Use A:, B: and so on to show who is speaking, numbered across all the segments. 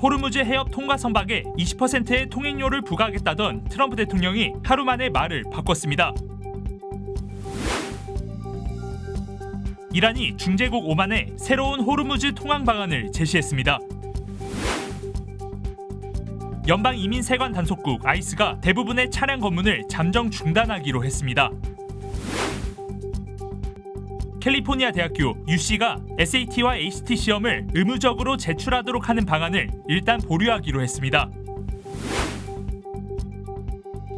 A: 호르무즈 해협 통과 선박에 20%의 통행료를 부과하겠다던 트럼프 대통령이 하루 만에 말을 바꿨습니다. 이란이 중재국 오만에 새로운 호르무즈 통항 방안을 제시했습니다. 연방이민세관 단속국 아이스가 대부분의 차량 검문을 잠정 중단하기로 했습니다. 캘리포니아 대학교 UC가 SAT와 ACT 시험을 의무적으로 제출하도록 하는 방안을 일단 보류하기로 했습니다.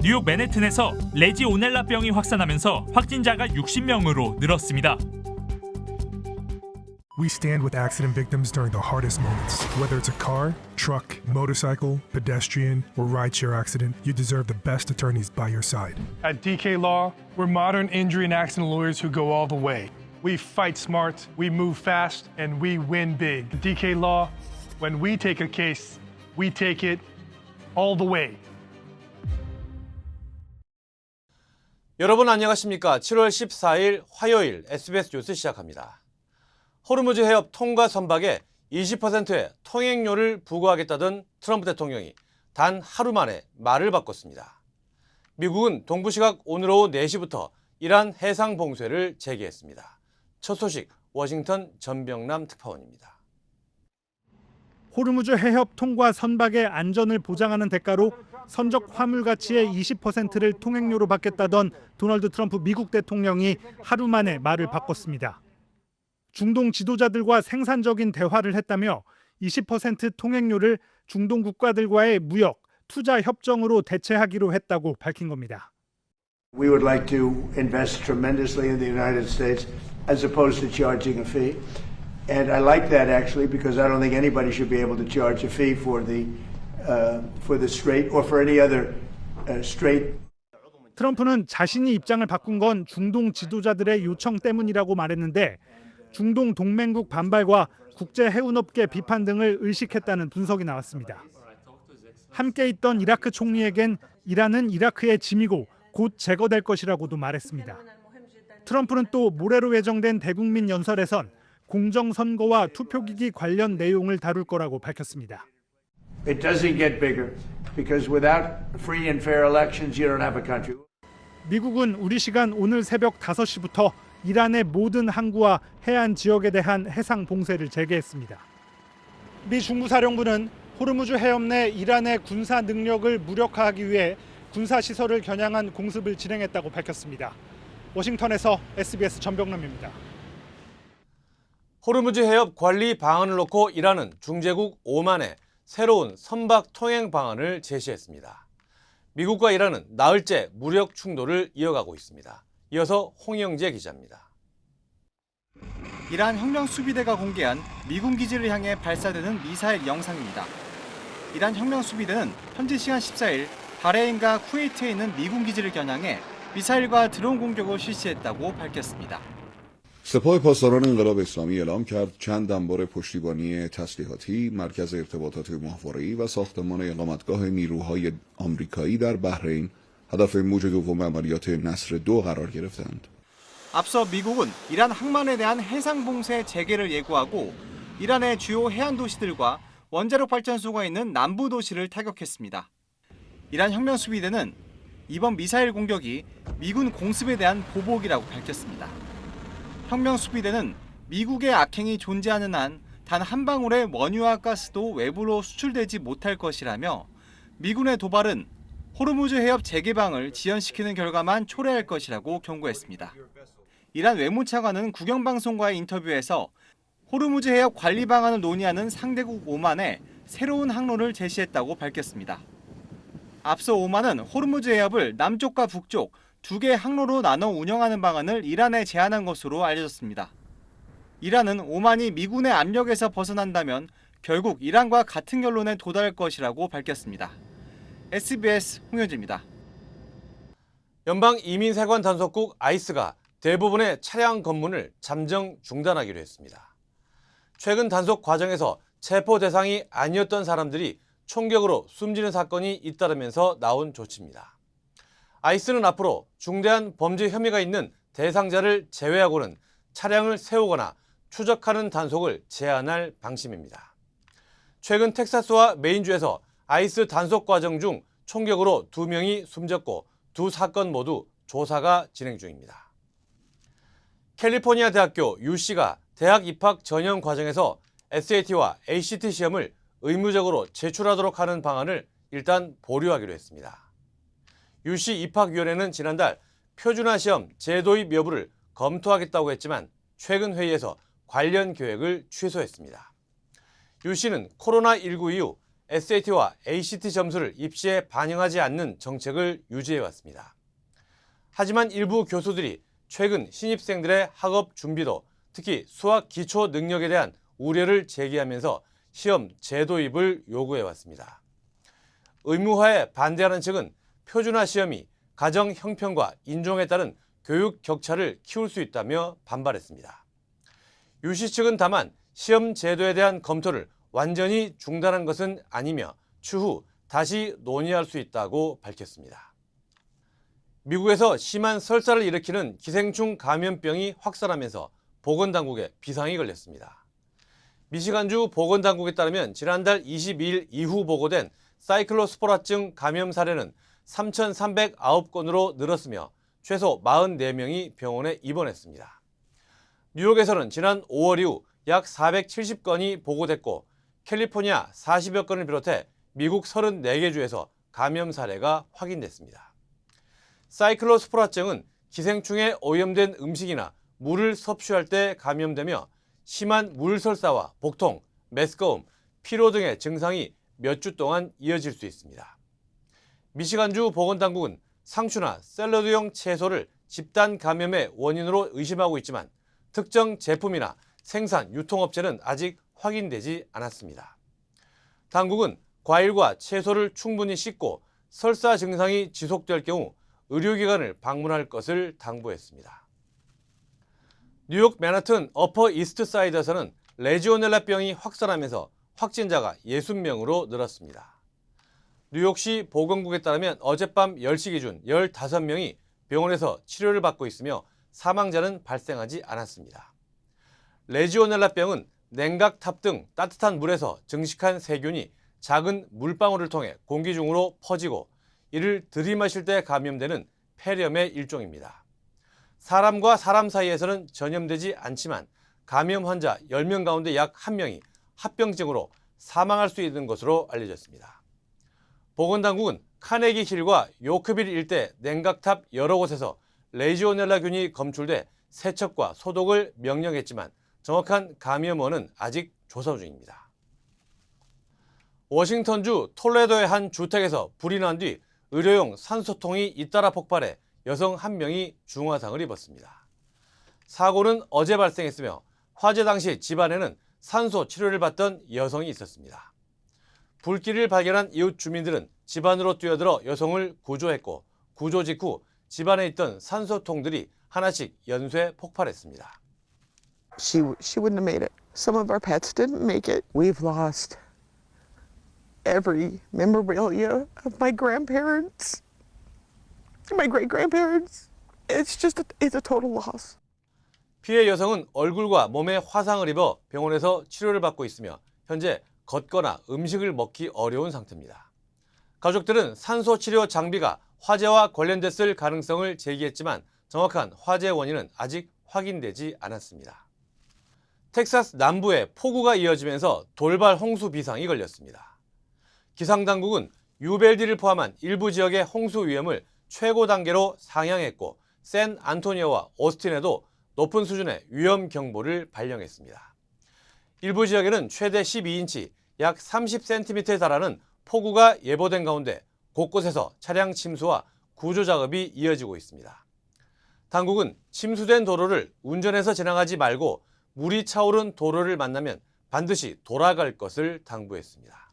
A: 뉴욕 맨해튼에서 레지오넬라병이 확산하면서 확진자가 60명으로 늘었습니다.
B: We stand with accident victims during the hardest moments. Whether it's a car, truck, motorcycle, pedestrian, or rideshare accident, you deserve the best attorneys by your side.
C: At DK Law, we're modern injury and accident lawyers who go all the way. We fight smart, we move fast, and we win big. At DK Law, when we take a case, we take it all the way.
D: 여러분 안녕하십니까? 7월 14일 화요일 SBS 뉴스 시작합니다. 호르무즈 해협 통과 선박에 20%의 통행료를 부과하겠다던 트럼프 대통령이 단 하루 만에 말을 바꿨습니다. 미국은 동부시각 오늘 오후 4시부터 이란 해상 봉쇄를 재개했습니다. 첫 소식 워싱턴 전병남 특파원입니다.
E: 호르무즈 해협 통과 선박의 안전을 보장하는 대가로 선적 화물 가치의 20%를 통행료로 받겠다던 도널드 트럼프 미국 대통령이 하루 만에 말을 바꿨습니다. 중동 지도자들과 생산적인 대화를 했다며 20% 통행료를 중동 국가들과의 무역, 투자 협정으로 대체하기로 했다고 밝힌 겁니다.
F: We would like to invest tremendously in the United States as opposed to charging a fee. And I like that actually because I don't think anybody should be able to charge a fee for the Strait or for any other strait.
E: 트럼프는 자신이 입장을 바꾼 건 중동 지도자들의 요청 때문이라고 말했는데 중동 동맹국 반발과 국제 해운업계 비판 등을 의식했다는 분석이 나왔습니다. 함께 있던 이라크 총리에겐 이란은 이라크의 짐이고 곧 제거될 것이라고도 말했습니다. 트럼프는 또 모레로 예정된 대국민 연설에선 공정선거와 투표기기 관련 내용을 다룰 거라고 밝혔습니다.
F: It doesn't get bigger because without free and fair elections you don't have a country.
E: 미국은 우리 시간 오늘 새벽 5시부터 이란의 모든 항구와 해안 지역에 대한 해상 봉쇄를 재개했습니다. 미 중부사령부는 호르무즈 해협 내 이란의 군사 능력을 무력화하기 위해 군사 시설을 겨냥한 공습을 진행했다고 밝혔습니다. 워싱턴에서 SBS 전병남입니다.
D: 호르무즈 해협 관리 방안을 놓고 이란은 중재국 오만에 새로운 선박 통행 방안을 제시했습니다. 미국과 이란은 나흘째 무력 충돌을 이어가고 있습니다. 이어서 홍영재 기자입니다.
G: 이란 혁명수비대가 공개한 미군 기지를 향해 발사되는 미사일 영상입니다. 이란 혁명수비대는 현지 시간 14일 바레인과 쿠웨이트에 있는 미군 기지를 겨냥해 미사일과 드론 공격을 실시했다고 밝혔습니다.
H: سپاه پاسداران انقلاب اسلامی اعلام کرد چند دنبال پشتیبانی تسلیحاتی، مرکز ارتباطات ماهواره‌ای و ساختمان اقامتگاه نیروهای آمریکایی در بحرین هدف موج دوم عملیات نصر 2 قرار گرفتند.
G: 앞서 미국은 이란 항만에 대한 해상 봉쇄 재개를 예고하고 이란의 주요 해안 도시들과 원자력 발전소가 있는 남부 도시를 타격했습니다. 이란 혁명수비대는 이번 미사일 공격이 미군 공습에 대한 보복이라고 밝혔습니다. 혁명수비대는 미국의 악행이 존재하는 한 단 한 방울의 원유와 가스도 외부로 수출되지 못할 것이라며 미군의 도발은 호르무즈 해협 재개방을 지연시키는 결과만 초래할 것이라고 경고했습니다. 이란 외무차관은 국영방송과의 인터뷰에서 호르무즈 해협 관리 방안을 논의하는 상대국 오만에 새로운 항로를 제시했다고 밝혔습니다. 앞서 오만은 호르무즈 해협을 남쪽과 북쪽 두 개의 항로로 나눠 운영하는 방안을 이란에 제안한 것으로 알려졌습니다. 이란은 오만이 미군의 압력에서 벗어난다면 결국 이란과 같은 결론에 도달할 것이라고 밝혔습니다. SBS 홍현주입니다.
D: 연방이민세관 단속국 아이스가 대부분의 차량 검문을 잠정 중단하기로 했습니다. 최근 단속 과정에서 체포 대상이 아니었던 사람들이 총격으로 숨지는 사건이 잇따르면서 나온 조치입니다. 아이스는 앞으로 중대한 범죄 혐의가 있는 대상자를 제외하고는 차량을 세우거나 추적하는 단속을 제한할 방침입니다. 최근 텍사스와 메인주에서 아이스 단속 과정 중 총격으로 2명이 숨졌고 두 사건 모두 조사가 진행 중입니다. 캘리포니아 대학교 UC가 대학 입학 전형 과정에서 SAT와 ACT 시험을 의무적으로 제출하도록 하는 방안을 일단 보류하기로 했습니다. UC 입학위원회는 지난달 표준화 시험 재도입 여부를 검토하겠다고 했지만 최근 회의에서 관련 계획을 취소했습니다. UC는 코로나19 이후 SAT와 ACT 점수를 입시에 반영하지 않는 정책을 유지해왔습니다. 하지만 일부 교수들이 최근 신입생들의 학업 준비도, 특히 수학 기초 능력에 대한 우려를 제기하면서 시험 재도입을 요구해왔습니다. 의무화에 반대하는 측은 표준화 시험이 가정 형편과 인종에 따른 교육 격차를 키울 수 있다며 반발했습니다. UC 측은 다만 시험 제도에 대한 검토를 완전히 중단한 것은 아니며 추후 다시 논의할 수 있다고 밝혔습니다. 미국에서 심한 설사를 일으키는 기생충 감염병이 확산하면서 보건당국에 비상이 걸렸습니다. 미시간주 보건당국에 따르면 지난달 22일 이후 보고된 사이클로스포라증 감염 사례는 3,309건으로 늘었으며 최소 44명이 병원에 입원했습니다. 뉴욕에서는 지난 5월 이후 약 470건이 보고됐고 캘리포니아 40여 건을 비롯해 미국 34개 주에서 감염 사례가 확인됐습니다. 사이클로스포라증은 기생충에 오염된 음식이나 물을 섭취할 때 감염되며 심한 물설사와 복통, 메스꺼움, 피로 등의 증상이 몇 주 동안 이어질 수 있습니다. 미시간주 보건당국은 상추나 샐러드용 채소를 집단 감염의 원인으로 의심하고 있지만 특정 제품이나 생산, 유통업체는 아직 확인되지 않았습니다. 당국은 과일과 채소를 충분히 씻고 설사 증상이 지속될 경우 의료기관을 방문할 것을 당부했습니다. 뉴욕 맨하튼 어퍼 이스트 사이드에서는 레지오넬라병이 확산하면서 확진자가 60명으로 늘었습니다. 뉴욕시 보건국에 따르면 어젯밤 10시 기준 15명이 병원에서 치료를 받고 있으며 사망자는 발생하지 않았습니다. 레지오넬라병은 냉각탑 등 따뜻한 물에서 증식한 세균이 작은 물방울을 통해 공기 중으로 퍼지고 이를 들이마실 때 감염되는 폐렴의 일종입니다. 사람과 사람 사이에서는 전염되지 않지만 감염 환자 10명 가운데 약 1명이 합병증으로 사망할 수 있는 것으로 알려졌습니다. 보건당국은 카네기 힐과 요크빌 일대 냉각탑 여러 곳에서 레지오넬라균이 검출돼 세척과 소독을 명령했지만 정확한 감염원은 아직 조사 중입니다. 워싱턴주 톨레도의 한 주택에서 불이 난 뒤 의료용 산소통이 잇따라 폭발해 여성 1명이 중화상을 입었습니다. 사고는 어제 발생했으며 화재 당시 집안에는 산소 치료를 받던 여성이 있었습니다. 불길을 발견한 이웃 주민들은 집안으로 뛰어들어 여성을 구조했고 구조 직후 집안에 있던 산소통들이 하나씩 연쇄 폭발했습니다.
I: She wouldn't have made it. Some of our pets didn't make it. We've lost every memorabilia of my grandparents, my great-grandparents. It's a total loss.
D: 피해 여성은 얼굴과 몸에 화상을 입어 병원에서 치료를 받고 있으며 현재 걷거나 음식을 먹기 어려운 상태입니다. 가족들은 산소 치료 장비가 화재와 관련됐을 가능성을 제기했지만 정확한 화재 원인은 아직 확인되지 않았습니다. 텍사스 남부에 폭우가 이어지면서 돌발 홍수 비상이 걸렸습니다. 기상당국은 유벨디를 포함한 일부 지역의 홍수 위험을 최고 단계로 상향했고 샌 안토니오와 오스틴에도 높은 수준의 위험 경보를 발령했습니다. 일부 지역에는 최대 12인치, 약 30cm에 달하는 폭우가 예보된 가운데 곳곳에서 차량 침수와 구조 작업이 이어지고 있습니다. 당국은 침수된 도로를 운전해서 지나가지 말고 물이 차오른 도로를 만나면 반드시 돌아갈 것을 당부했습니다.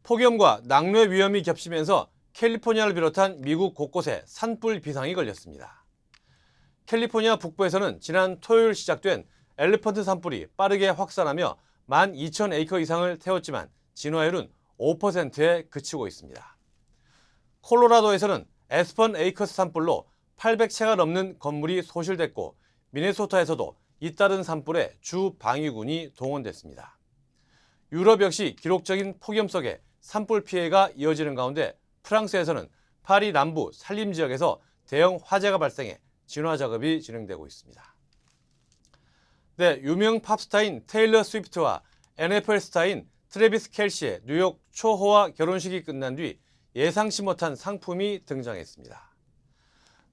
D: 폭염과 낙뢰 위험이 겹치면서 캘리포니아를 비롯한 미국 곳곳에 산불 비상이 걸렸습니다. 캘리포니아 북부에서는 지난 토요일 시작된 엘리펀트 산불이 빠르게 확산하며 12,000에이커 이상을 태웠지만 진화율은 5%에 그치고 있습니다. 콜로라도에서는 에스펀 에이커스 산불로 800채가 넘는 건물이 소실됐고 미네소타에서도 잇따른 산불에 주 방위군이 동원됐습니다. 유럽 역시 기록적인 폭염 속에 산불 피해가 이어지는 가운데 프랑스에서는 파리 남부 산림 지역에서 대형 화재가 발생해 진화 작업이 진행되고 있습니다. 네, 유명 팝스타인 테일러 스위프트와 NFL 스타인 트래비스 켈시의 뉴욕 초호화 결혼식이 끝난 뒤 예상치 못한 상품이 등장했습니다.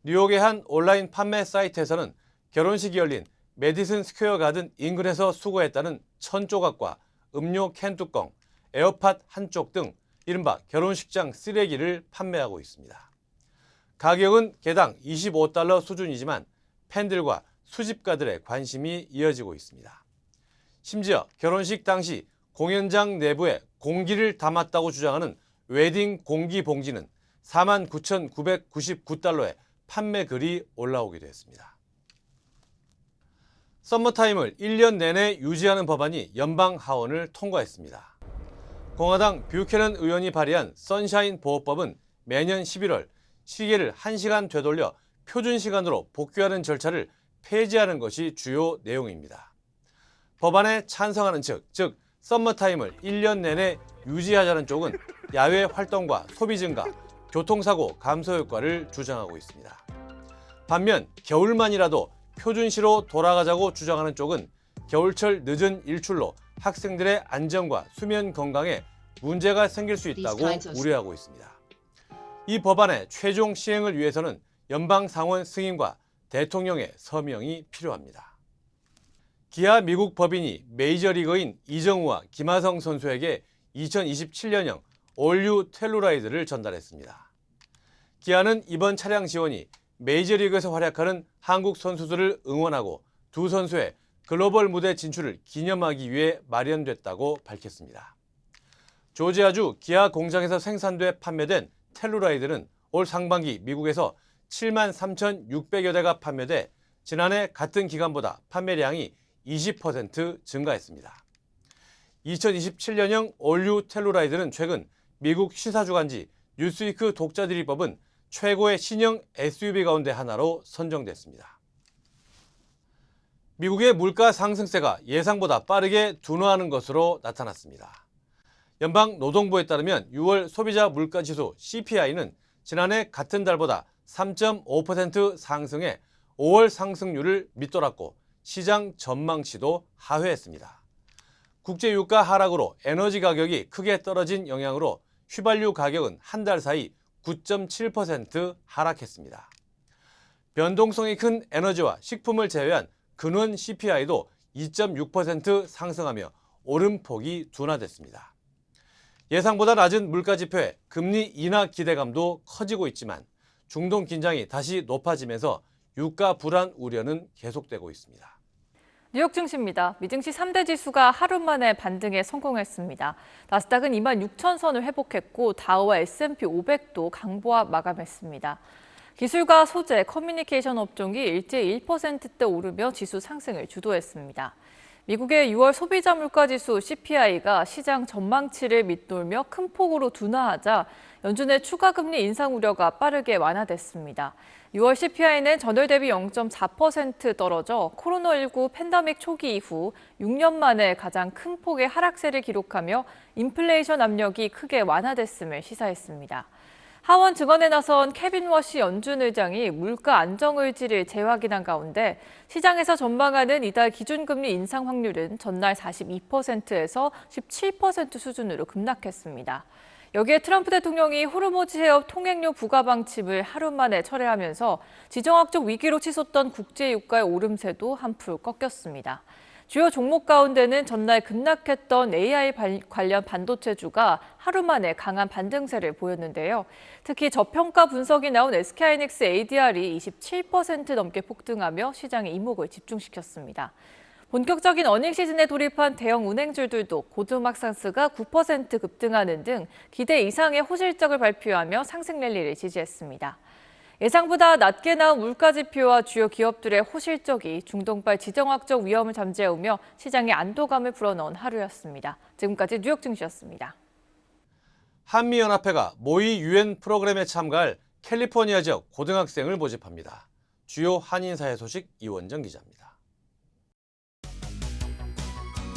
D: 뉴욕의 한 온라인 판매 사이트에서는 결혼식이 열린 메디슨 스퀘어 가든 인근에서 수거했다는 1000조각과 음료 캔 뚜껑, 에어팟 한쪽 등 이른바 결혼식장 쓰레기를 판매하고 있습니다. 가격은 개당 $25 수준이지만 팬들과 수집가들의 관심이 이어지고 있습니다. 심지어 결혼식 당시 공연장 내부에 공기를 담았다고 주장하는 웨딩 공기 봉지는 49,999달러에 판매 글이 올라오기도 했습니다. 썸머타임을 1년 내내 유지하는 법안이 연방 하원을 통과했습니다. 공화당 뷰캐넌 의원이 발의한 선샤인 보호법은 매년 11월 시계를 1시간 되돌려 표준 시간으로 복귀하는 절차를 폐지하는 것이 주요 내용입니다. 법안에 찬성하는 측, 즉 썸머타임을 1년 내내 유지하자는 쪽은 야외 활동과 소비 증가, 교통사고 감소 효과를 주장하고 있습니다. 반면 겨울만이라도 표준시로 돌아가자고 주장하는 쪽은 겨울철 늦은 일출로 학생들의 안전과 수면 건강에 문제가 생길 수 있다고 우려하고 있습니다. 이 법안의 최종 시행을 위해서는 연방 상원 승인과 대통령의 서명이 필요합니다. 기아 미국 법인이 메이저리거인 이정우와 김하성 선수에게 2027년형 올류 텔루라이드를 전달했습니다. 기아는 이번 차량 지원이 메이저리그에서 활약하는 한국 선수들을 응원하고 두 선수의 글로벌 무대 진출을 기념하기 위해 마련됐다고 밝혔습니다. 조지아주 기아 공장에서 생산돼 판매된 텔루라이드는 올 상반기 미국에서 73,600여 대가 판매돼 지난해 같은 기간보다 판매량이 20% 증가했습니다. 2027년형 올류 텔루라이드는 최근 미국 시사주간지 뉴스위크 독자들이 뽑은 최고의 신형 SUV 가운데 하나로 선정됐습니다. 미국의 물가 상승세가 예상보다 빠르게 둔화하는 것으로 나타났습니다. 연방 노동부에 따르면 6월 소비자 물가지수 CPI는 지난해 같은 달보다 3.5% 상승해 5월 상승률을 밑돌았고 시장 전망치도 하회했습니다. 국제유가 하락으로 에너지 가격이 크게 떨어진 영향으로 휘발유 가격은 한 달 사이 9.7% 하락했습니다. 변동성이 큰 에너지와 식품을 제외한 근원 CPI도 2.6% 상승하며 오름폭이 둔화됐습니다. 예상보다 낮은 물가지표에 금리 인하 기대감도 커지고 있지만 중동 긴장이 다시 높아지면서 유가 불안 우려는 계속되고 있습니다.
J: 뉴욕 증시입니다. 미증시 3대 지수가 하루 만에 반등에 성공했습니다. 나스닥은 26,000선을 회복했고 다우와 S&P 500도 강보합 마감했습니다. 기술과 소재, 커뮤니케이션 업종이 일제히 1%대 오르며 지수 상승을 주도했습니다. 미국의 6월 소비자 물가지수 CPI가 시장 전망치를 밑돌며 큰 폭으로 둔화하자 연준의 추가 금리 인상 우려가 빠르게 완화됐습니다. 6월 CPI는 전월 대비 0.4% 떨어져 코로나19 팬데믹 초기 이후 6년 만에 가장 큰 폭의 하락세를 기록하며 인플레이션 압력이 크게 완화됐음을 시사했습니다. 하원 증언에 나선 케빈 워시 연준 의장이 물가 안정 의지를 재확인한 가운데 시장에서 전망하는 이달 기준금리 인상 확률은 전날 42%에서 17% 수준으로 급락했습니다. 여기에 트럼프 대통령이 호르무즈 해협 통행료 부과 방침을 하루 만에 철회하면서 지정학적 위기로 치솟던 국제유가의 오름세도 한풀 꺾였습니다. 주요 종목 가운데는 전날 급락했던 AI 관련 반도체주가 하루 만에 강한 반등세를 보였는데요. 특히 저평가 분석이 나온 SK하이닉스 ADR이 27% 넘게 폭등하며 시장의 이목을 집중시켰습니다. 본격적인 어닝 시즌에 돌입한 대형 은행주들도 고드막상스가 9% 급등하는 등 기대 이상의 호실적을 발표하며 상승 랠리를 지지했습니다. 예상보다 낮게 나온 물가지표와 주요 기업들의 호실적이 중동발 지정학적 위험을 잠재우며 시장에 안도감을 불어넣은 하루였습니다. 지금까지 뉴욕 증시였습니다.
D: 한미연합회가 모의 유엔 프로그램에 참가할 캘리포니아 지역 고등학생을 모집합니다. 주요 한인사회 소식 이원정 기자입니다.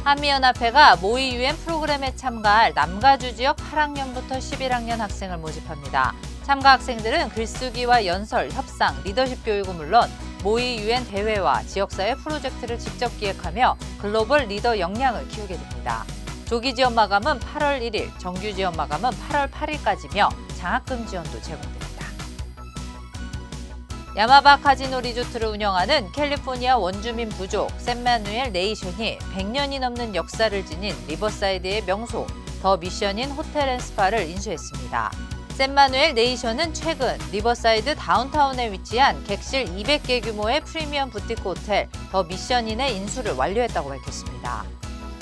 K: 한미연합회가 모의 UN 프로그램에 참가할 남가주 지역 8학년부터 11학년 학생을 모집합니다. 참가 학생들은 글쓰기와 연설, 협상, 리더십 교육은 물론 모의 UN 대회와 지역사회 프로젝트를 직접 기획하며 글로벌 리더 역량을 키우게 됩니다. 조기 지원 마감은 8월 1일, 정규 지원 마감은 8월 8일까지며 장학금 지원도 제공됩니다. 야마바 카지노 리조트를 운영하는 캘리포니아 원주민 부족 샌마누엘 네이션이 100년이 넘는 역사를 지닌 리버사이드의 명소 더 미션인 호텔 앤 스파를 인수했습니다. 샌마누엘 네이션은 최근 리버사이드 다운타운에 위치한 객실 200개 규모의 프리미엄 부티크 호텔 더 미션인의 인수를 완료했다고 밝혔습니다.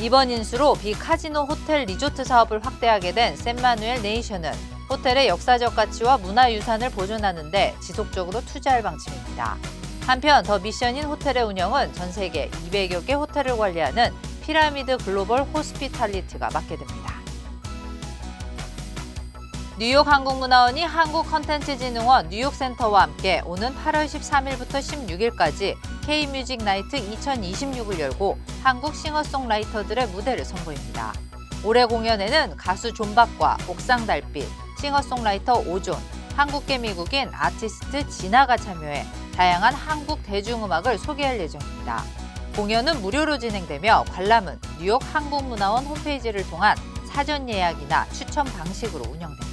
K: 이번 인수로 비카지노 호텔 리조트 사업을 확대하게 된 샌마누엘 네이션은 호텔의 역사적 가치와 문화유산을 보존하는 데 지속적으로 투자할 방침입니다. 한편 더 미션인 호텔의 운영은 전 세계 200여 개 호텔을 관리하는 피라미드 글로벌 호스피탈리티가 맡게 됩니다. 뉴욕 한국문화원이 한국컨텐츠진흥원 뉴욕센터와 함께 오는 8월 13일부터 16일까지 K-뮤직 나이트 2026을 열고 한국 싱어송라이터들의 무대를 선보입니다. 올해 공연에는 가수 존박과 옥상달빛, 싱어송라이터 오존, 한국계 미국인 아티스트 진아가 참여해 다양한 한국 대중음악을 소개할 예정입니다. 공연은 무료로 진행되며 관람은 뉴욕 한국문화원 홈페이지를 통한 사전 예약이나 추첨 방식으로 운영됩니다.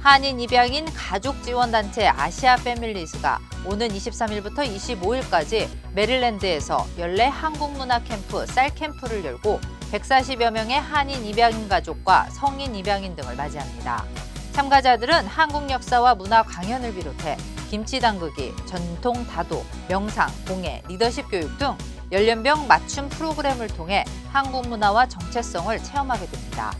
K: 한인 입양인 가족지원단체 아시아 패밀리스가 오는 23일부터 25일까지 메릴랜드에서 연례 한국문화 캠프 쌀캠프를 열고 140여 명의 한인 입양인 가족과 성인 입양인 등을 맞이합니다. 참가자들은 한국 역사와 문화 강연을 비롯해 김치 담그기, 전통 다도, 명상, 공예, 리더십 교육 등 연령별 맞춤 프로그램을 통해 한국 문화와 정체성을 체험하게 됩니다.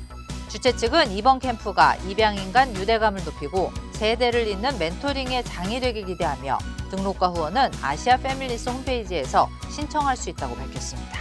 K: 주최 측은 이번 캠프가 입양인 간 유대감을 높이고 세대를 잇는 멘토링의 장이 되길 기대하며 등록과 후원은 아시아 패밀리스 홈페이지에서 신청할 수 있다고 밝혔습니다.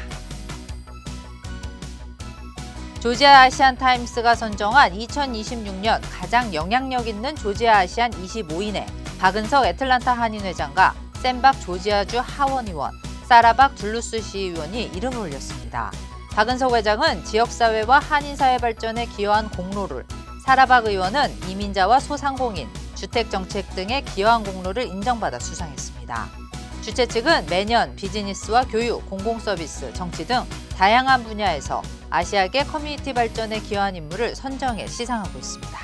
K: 조지아 아시안 타임스가 선정한 2026년 가장 영향력 있는 조지아 아시안 25인에 박은석 애틀란타 한인회장과 샌박 조지아주 하원 의원, 사라박 둘루스 시의원이 이름을 올렸습니다. 박은석 회장은 지역사회와 한인사회 발전에 기여한 공로를, 사라박 의원은 이민자와 소상공인, 주택정책 등에 기여한 공로를 인정받아 수상했습니다. 주최 측은 매년 비즈니스와 교육, 공공서비스, 정치 등 다양한 분야에서 아시아계 커뮤니티 발전에 기여한 인물을 선정해 시상하고 있습니다.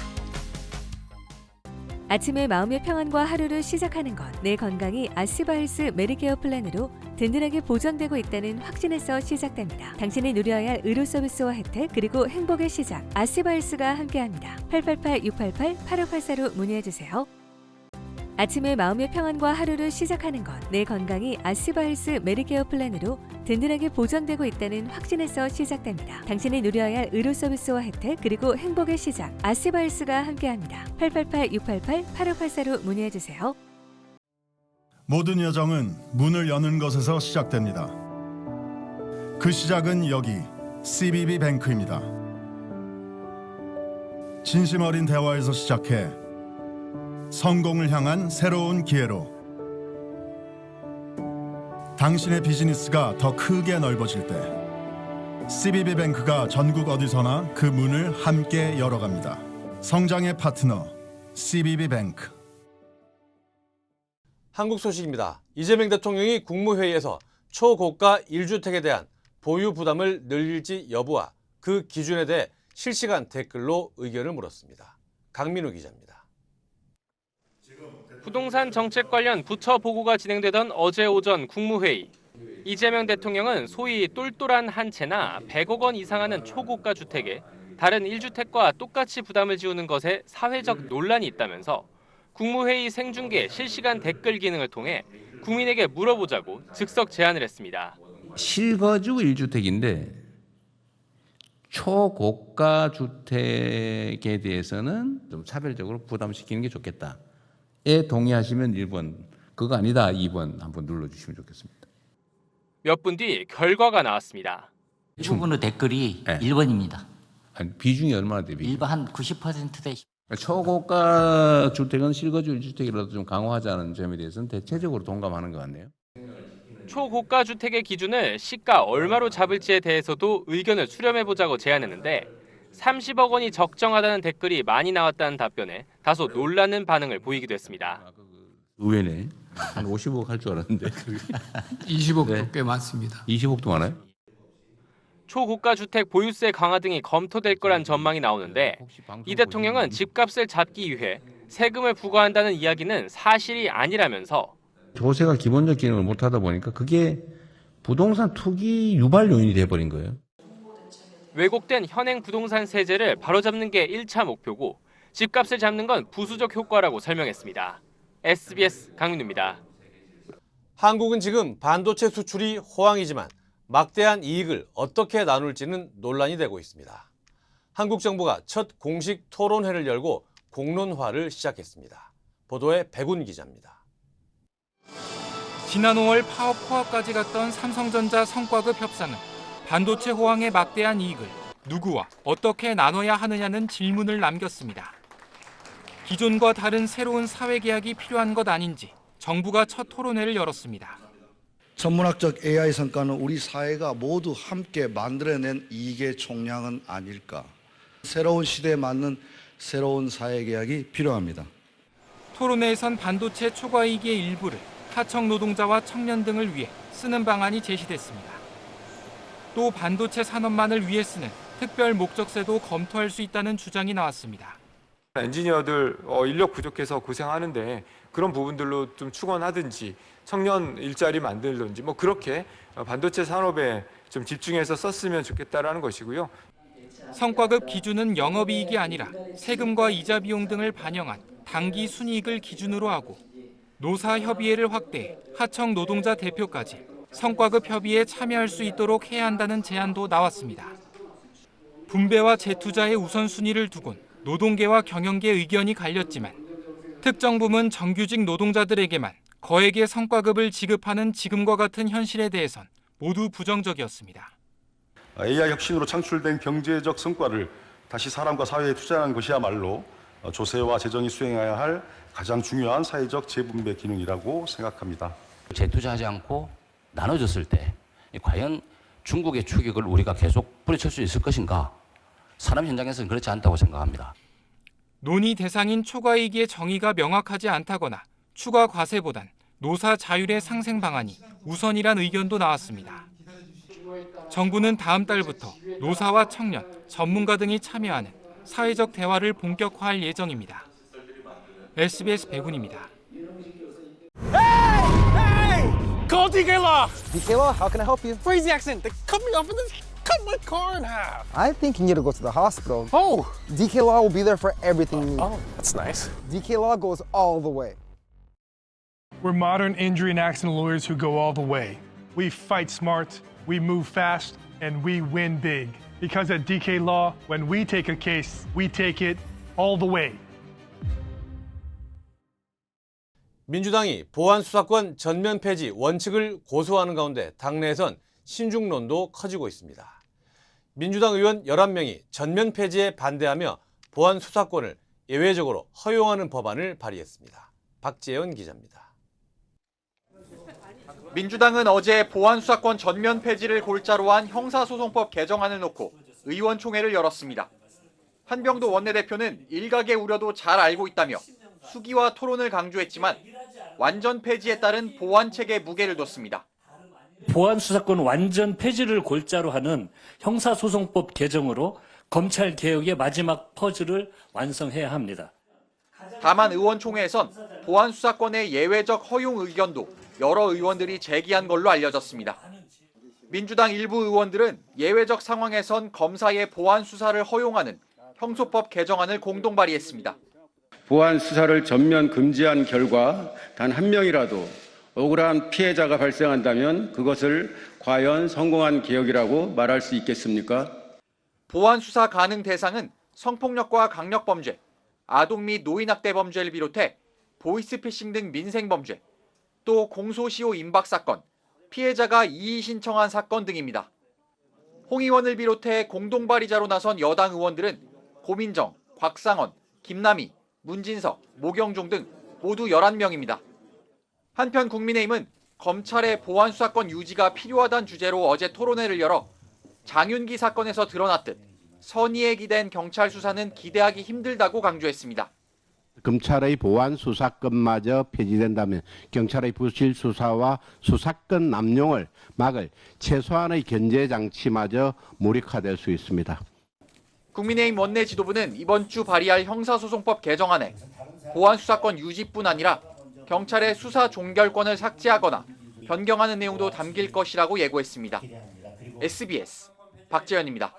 L: 아침에 마음의 평안과 하루를 시작하는 것, 내 건강이 아스바헬스 메디케어 플랜으로 든든하게 보장되고 있다는 확신에서 시작됩니다. 당신이 누려야 할 의료 서비스와 혜택, 그리고 행복의 시작, 아스바헬스가 함께합니다. 888-688-8584로 문의해주세요. 아침에 마음의 평안과 하루를 시작하는 것, 내 건강이 아스바헬스 메디케어 플랜으로 든든하게 보장되고 있다는 확신에서 시작됩니다. 당신이 누려야 할 의료 서비스와 혜택, 그리고 행복의 시작, 아스바헬스가 함께합니다. 888-688-8584로 문의해주세요.
M: 모든 여정은 문을 여는 것에서 시작됩니다. 그 시작은 여기 CBB 뱅크입니다. 진심 어린 대화에서 시작해 성공을 향한 새로운 기회로 당신의 비즈니스가 더 크게 넓어질 때 CBB 뱅크가 전국 어디서나 그 문을 함께 열어갑니다. 성장의 파트너 CBB 뱅크.
D: 한국 소식입니다. 이재명 대통령이 국무회의에서 초고가 1주택에 대한 보유 부담을 늘릴지 여부와 그 기준에 대해 실시간 댓글로 의견을 물었습니다. 강민우 기자입니다.
N: 부동산 정책 관련 부처 보고가 진행되던 어제 오전 국무회의. 이재명 대통령은 소위 똘똘한 한 채나 100억 원 이상 하는 초고가 주택에 다른 1주택과 똑같이 부담을 지우는 것에 사회적 논란이 있다면서 국무회의 생중계 실시간 댓글 기능을 통해 국민에게 물어보자고 즉석 제안을 했습니다.
O: 실거주 1주택인데 초고가 주택에 대해서는 좀 차별적으로 부담시키는 게 좋겠다에 동의하시면 1번, 그거 아니다 2번 한번 눌러주시면 좋겠습니다.
N: 몇 분 뒤 결과가 나왔습니다.
P: 대부분의 댓글이
O: 네.
P: 1번입니다.
O: 아니, 비중이 얼마나 돼?
P: 일반 한 90%대.
O: 초고가 주택은 실거주 1주택이라도 좀 강화하자는 점에 대해서는 대체적으로 동감하는 것 같네요.
N: 초고가 주택의 기준을 시가 얼마로 잡을지에 대해서도 의견을 수렴해보자고 제안했는데 30억 원이 적정하다는 댓글이 많이 나왔다는 답변에 다소 놀라는 반응을 보이기도 했습니다.
O: 의외네. 한 50억 할 줄 알았는데.
Q: 20억도 꽤 많습니다.
O: 20억도 많아요?
N: 초고가 주택 보유세 강화 등이 검토될 거란 전망이 나오는데 이 대통령은 집값을 잡기 위해 세금을 부과한다는 이야기는 사실이 아니라면서
O: 조세가 기본적 기능을 못하다 보니까 그게 부동산 투기 유발 요인이 돼버린 거예요.
N: 왜곡된 현행 부동산 세제를 바로잡는 게 1차 목표고 집값을 잡는 건 부수적 효과라고 설명했습니다. SBS 강민우입니다.
D: 한국은 지금 반도체 수출이 호황이지만 막대한 이익을 어떻게 나눌지는 논란이 되고 있습니다. 한국 정부가 첫 공식 토론회를 열고 공론화를 시작했습니다. 보도에 백운 기자입니다.
R: 지난 5월 파업 코어까지 갔던 삼성전자 성과급 협상은 반도체 호황의 막대한 이익을 누구와 어떻게 나눠야 하느냐는 질문을 남겼습니다. 기존과 다른 새로운 사회계약이 필요한 것 아닌지 정부가 첫 토론회를 열었습니다.
S: 천문학적 AI 성과는 우리 사회가 모두 함께 만들어낸 이익의 총량은 아닐까. 새로운 시대에 맞는 새로운 사회계약이 필요합니다.
R: 토론회에선 반도체 초과이익의 일부를 하청 노동자와 청년 등을 위해 쓰는 방안이 제시됐습니다. 또 반도체 산업만을 위해 쓰는 특별 목적세도 검토할 수 있다는 주장이 나왔습니다.
T: 엔지니어들 인력 부족해서 고생하는데 그런 부분들로 좀 축원하든지 청년 일자리 만들든지 뭐 그렇게 반도체 산업에 좀 집중해서 썼으면 좋겠다라는 것이고요.
R: 성과급 기준은 영업이익이 아니라 세금과 이자 비용 등을 반영한 당기 순이익을 기준으로 하고 노사협의회를 확대해 하청 노동자 대표까지 성과급 협의에 참여할 수 있도록 해야 한다는 제안도 나왔습니다. 분배와 재투자의 우선순위를 두곤 노동계와 경영계 의견이 갈렸지만 특정 부문 정규직 노동자들에게만 거액의 성과급을 지급하는 지금과 같은 현실에 대해선 모두 부정적이었습니다.
U: AI 혁신으로 창출된 경제적 성과를 다시 사람과 사회에 투자하는 것이야말로 조세와 재정이 수행해야 할 가장 중요한 사회적 재분배 기능이라고 생각합니다.
V: 재투자하지 않고 나눠졌을 때 과연 중국의 추격을 우리가 계속 뿌리칠 수 있을 것인가? 산업 현장에서는 그렇지 않다고 생각합니다.
R: 논의 대상인 초과이익의 정의가 명확하지 않다거나 추가 과세보단 노사 자율의 상생 방안이 우선이란 의견도 나왔습니다. 정부는 다음 달부터 노사와 청년, 전문가 등이 참여하는 사회적 대화를 본격화할 예정입니다. SBS 백운입니다.
W: Call DK Law. DK Law, how can I help you? Crazy accident. They cut me off and then cut my car in half.
X: I think you need to go to the hospital.
W: Oh.
X: DK Law will be there for everything you need.
W: Oh, that's nice.
X: DK Law goes all the way.
C: We're modern injury and accident lawyers who go all the way. We fight smart, we move fast, and we win big. Because at DK Law, when we take a case, we take it all the way.
D: 민주당이 보안 수사권 전면 폐지 원칙을 고수하는 가운데 당내에선 신중론도 커지고 있습니다. 민주당 의원 11명이 전면 폐지에 반대하며 보안 수사권을 예외적으로 허용하는 법안을 발의했습니다. 박재현 기자입니다.
G: 민주당은 어제 보안 수사권 전면 폐지를 골자로 한 형사소송법 개정안을 놓고 의원총회를 열었습니다. 한병도 원내대표는 일각의 우려도 잘 알고 있다며 수기와 토론을 강조했지만 완전 폐지에 따른 보안 체계에 무게를 뒀습니다.
Y: 보안 수사권 완전 폐지를 골자로 하는 형사소송법 개정으로 검찰 개혁의 마지막 퍼즐을 완성해야 합니다.
G: 다만 의원총회에선 보안 수사권의 예외적 허용 의견도 여러 의원들이 제기한 걸로 알려졌습니다. 민주당 일부 의원들은 예외적 상황에선 검사의 보안 수사를 허용하는 형소법 개정안을 공동 발의했습니다.
Z: 보안 수사를 전면 금지한 결과 단 한 명이라도 억울한 피해자가 발생한다면 그것을 과연 성공한 개혁이라고 말할 수 있겠습니까?
G: 보안 수사 가능 대상은 성폭력과 강력범죄, 아동 및 노인학대 범죄를 비롯해 보이스피싱 등 민생범죄, 또 공소시효 임박 사건, 피해자가 이의 신청한 사건 등입니다. 홍 의원을 비롯해 공동 발의자로 나선 여당 의원들은 고민정, 곽상원, 김남희, 문진석, 모경종 등 모두 11명입니다. 한편 국민의힘은
A: 검찰의 보안 수사권 유지가 필요하다는 주제로 어제 토론회를 열어 장윤기 사건에서 드러났듯 선의에 기댄 경찰 수사는 기대하기 힘들다고 강조했습니다.
B: 검찰의 보안 수사권마저 폐지된다면 경찰의 부실 수사와 수사권 남용을 막을 최소한의 견제 장치마저 무력화될 수 있습니다.
A: 국민의힘 원내 지도부는 이번 주 발의할 형사소송법 개정안에 보안 수사권 유지뿐 아니라 경찰의 수사 종결권을 삭제하거나 변경하는 내용도 담길 것이라고 예고했습니다. SBS 박재현입니다.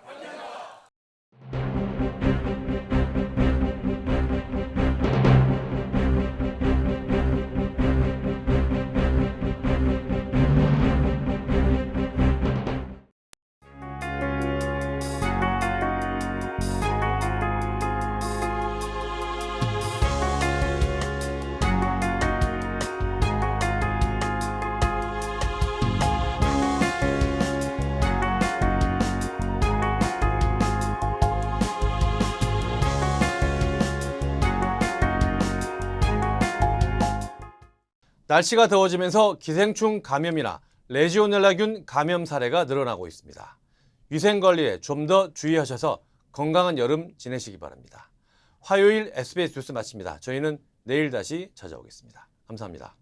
D: 날씨가 더워지면서 기생충 감염이나 레지오넬라균 감염 사례가 늘어나고 있습니다. 위생관리에 좀 더 주의하셔서 건강한 여름 지내시기 바랍니다. 화요일 SBS 뉴스 마칩니다. 저희는 내일 다시 찾아오겠습니다. 감사합니다.